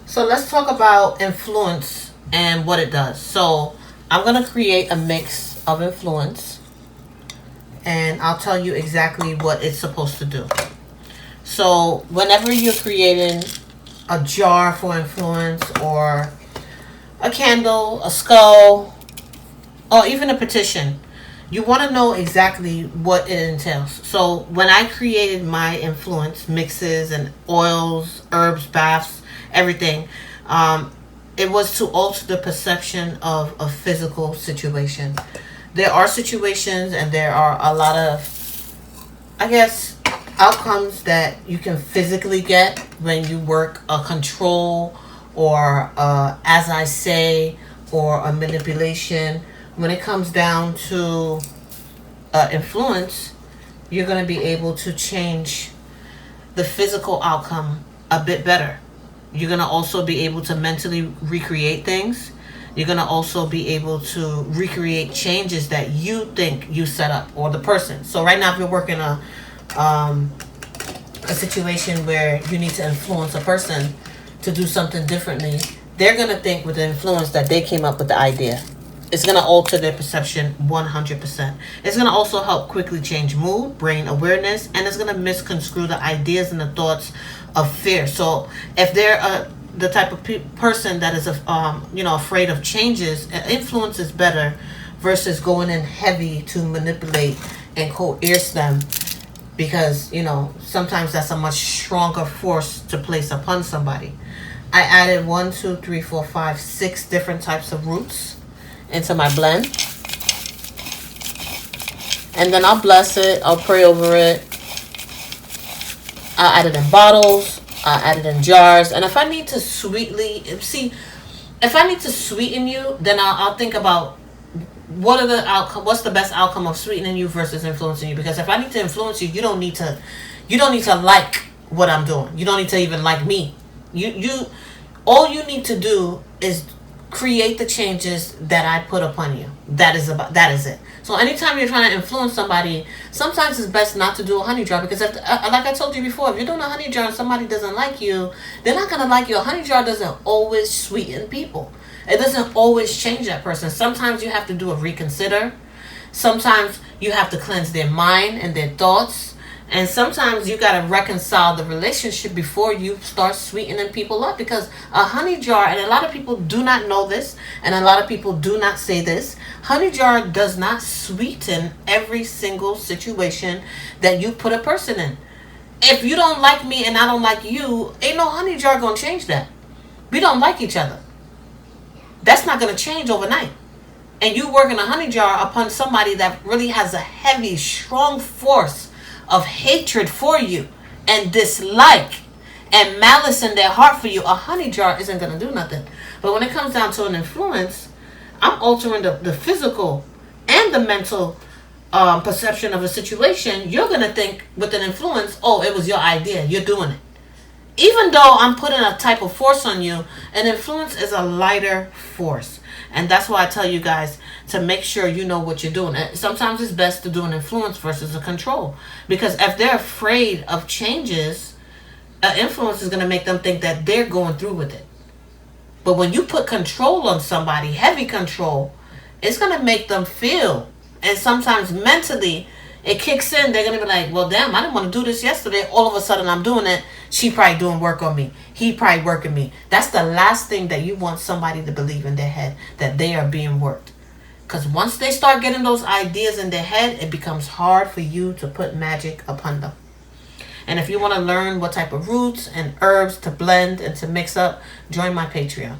So let's talk about influence and what it does. So I'm going to create a mix of influence and I'll tell you exactly what it's supposed to do. So whenever you're creating a jar for influence or a candle, a skull, or even a petition, you want to know exactly what it entails. So when I created my influence mixes and oils, herbs, baths, everything, it was to alter the perception of a physical situation. There are situations and there are a lot of, I guess, outcomes that you can physically get when you work a control or as I say, or a manipulation. When it comes down to influence, you're going to be able to change the physical outcome a bit better. You're going to also be able to mentally recreate things. You're going to also be able to recreate changes that you think you set up or the person. So right now, if you're working a situation where you need to influence a person to do something differently, they're going to think with the influence that they came up with the idea. It's going to alter their perception 100%. It's going to also help quickly change mood, brain awareness, and it's going to misconstrue the ideas and the thoughts of fear. So if they're the type of person that is afraid of changes, influence is better versus going in heavy to manipulate and coerce them, because sometimes that's a much stronger force to place upon somebody. I added 1, 2, 3, 4, 5, 6 different types of roots into my blend, and then I'll bless it. I'll pray over it. I'll add it in bottles. I'll add it in jars. And if I need to sweeten you, then I'll think about what's the best outcome of sweetening you versus influencing you. Because if I need to influence you, you don't need to like what I'm doing. You don't need to even like me. All you need to do is create the changes that I put upon you. That is it. So anytime you're trying to influence somebody, sometimes it's best not to do a honey jar, because like I told you before, if you're doing a honey jar and somebody doesn't like you, they're not gonna like you. A honey jar doesn't always sweeten people. It doesn't always change that person. Sometimes you have to do a reconsider. Sometimes you have to cleanse their mind and their thoughts. And sometimes you got to reconcile the relationship before you start sweetening people up. Because a honey jar, and a lot of people do not know this, and a lot of people do not say this, honey jar does not sweeten every single situation that you put a person in. If you don't like me and I don't like you, ain't no honey jar going to change that. We don't like each other. That's not going to change overnight. And you working a honey jar upon somebody that really has a heavy, strong force of hatred for you and dislike and malice in their heart for you, a honey jar isn't going to do nothing. But when it comes down to an influence, I'm altering the physical and the mental perception of a situation. You're going to think with an influence, oh, it was your idea, you're doing it. Even though I'm putting a type of force on you, an influence is a lighter force. And that's why I tell you guys to make sure you know what you're doing. Sometimes it's best to do an influence versus a control. Because if they're afraid of changes, an influence is going to make them think that they're going through with it. But when you put control on somebody, heavy control, it's going to make them feel. And sometimes mentally, it kicks in. They're going to be like, well, damn, I didn't want to do this yesterday. All of a sudden, I'm doing it. She probably doing work on me. He probably working me. That's the last thing that you want somebody to believe in their head, that they are being worked. Because once they start getting those ideas in their head, it becomes hard for you to put magic upon them. And if you want to learn what type of roots and herbs to blend and to mix up, join my Patreon.